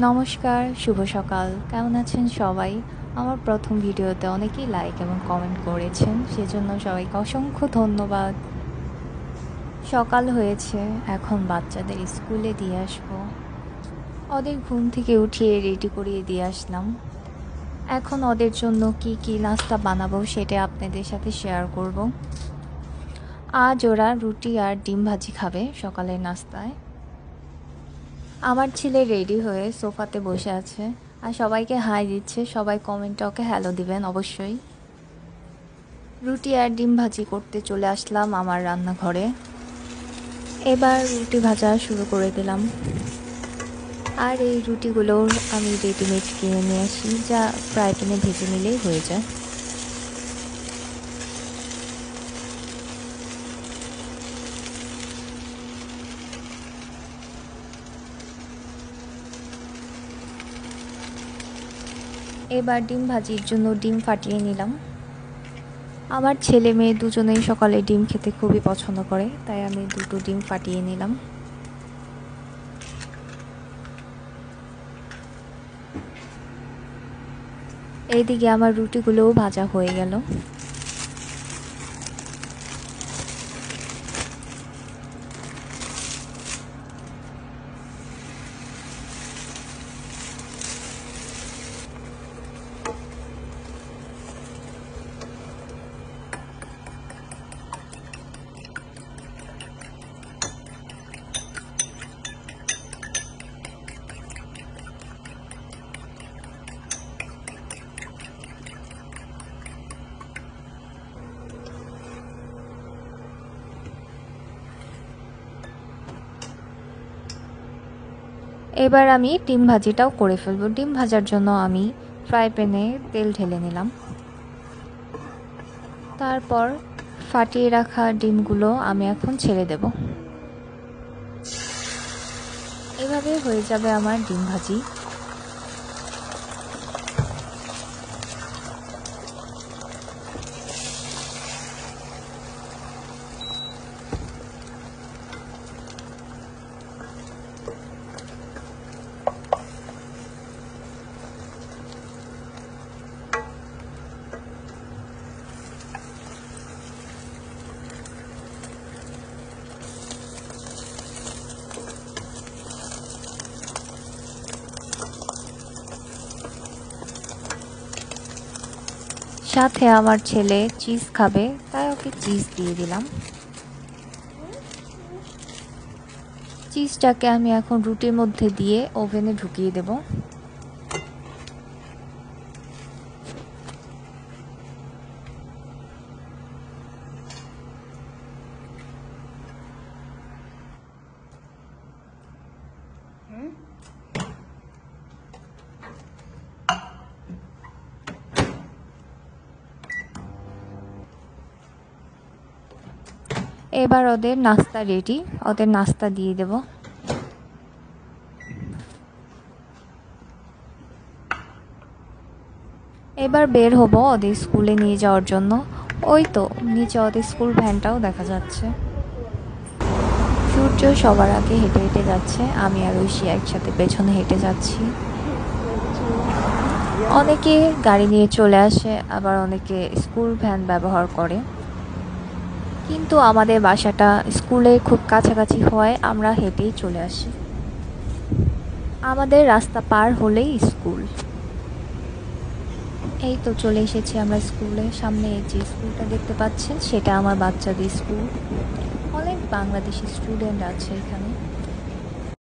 নমস্কার, শুভ সকাল। কেমন আছেন সবাই? আমার প্রথম ভিডিওতে অনেকেই লাইক এবং কমেন্ট করেছেন। সেজন্য সবাইকে অসংখ্য ধন্যবাদ। সকাল হয়েছে, এখন বাচ্চাদের স্কুলে দিয়ে আসবো। ওদের ঘুম থেকে উঠিয়ে রেডি করিয়ে দিয়ে আসলাম। এখন ওদের জন্য কি নাস্তা বানাবো সেটা আপনাদের সাথে শেয়ার করব। আজ ওরা রুটি আর ডিম ভাজি খাবে সকালের নাস্তায়। আমার ছেলে রেডি হয়ে সোফাতে বসে আছে আর সবাইকে হাই দিচ্ছে। সবাই কমেন্টে ওকে হ্যালো দিবেন অবশ্যই। রুটি আর ডিম ভাজি করতে চলে আসলাম আমার রান্নাঘরে। এবার রুটি ভাজা শুরু করে দিলাম। আর এই রুটিগুলো আমি রেডিমেড কিনে নিয়ে আসি, যা ফ্রাই প্যানে ভেজে নিলেই হয়ে যায়। এবার ডিম ভাজির জন্য ডিম ফাটিয়ে নিলাম। আমার ছেলে মেয়ে দুজনেই সকালে ডিম খেতে খুবই পছন্দ করে, তাই আমি দুটো ডিম ফাটিয়ে নিলাম। এইদিকে আমার রুটিগুলোও ভাজা হয়ে গেল। এবার আমি ডিম ভাজিটাও করে ফেলবো। ডিম ভাজার জন্য আমি ফ্রাই প্যানে তেল ঢেলে নিলাম। তারপর ফাটিয়ে রাখা ডিমগুলো আমি এখন ছেড়ে দেব। এভাবে হয়ে যাবে আমার ডিম ভাজি। সাথে আমার ছেলে চিজ খাবে, তাই ওকে চিজ দিয়ে দিলাম। চিজটাকে আমি এখন রুটির মধ্যে দিয়ে ওভেনে ঢুকিয়ে দেব। এবার ওদের নাস্তা রেডি, ওদের নাস্তা দিয়ে দেব। এবার বের হব ওদের স্কুলে নিয়ে যাওয়ার জন্য। ওই তো নিচে ওদের স্কুল ভ্যানটাও দেখা যাচ্ছে। সূর্য সবার আগে হেঁটে হেঁটে যাচ্ছে, আমি আর ঐশী একসাথে পেছনে হেঁটে যাচ্ছি। অনেকে গাড়ি নিয়ে চলে আসে, আবার অনেকে স্কুল ভ্যান ব্যবহার করে, কিন্তু আমাদের বাসাটা স্কুলের খুব কাছাকাছি হওয়ায় আমরা হেঁটেই চলে আসি। আমাদের রাস্তা পার হলেই স্কুল। এই তো চলে এসেছি আমরা স্কুলে। সামনে যে স্কুলটা দেখতে পাচ্ছেন সেটা আমার বাচ্চাদের স্কুল। অনেক বাংলাদেশি স্টুডেন্ট আছে এখানে।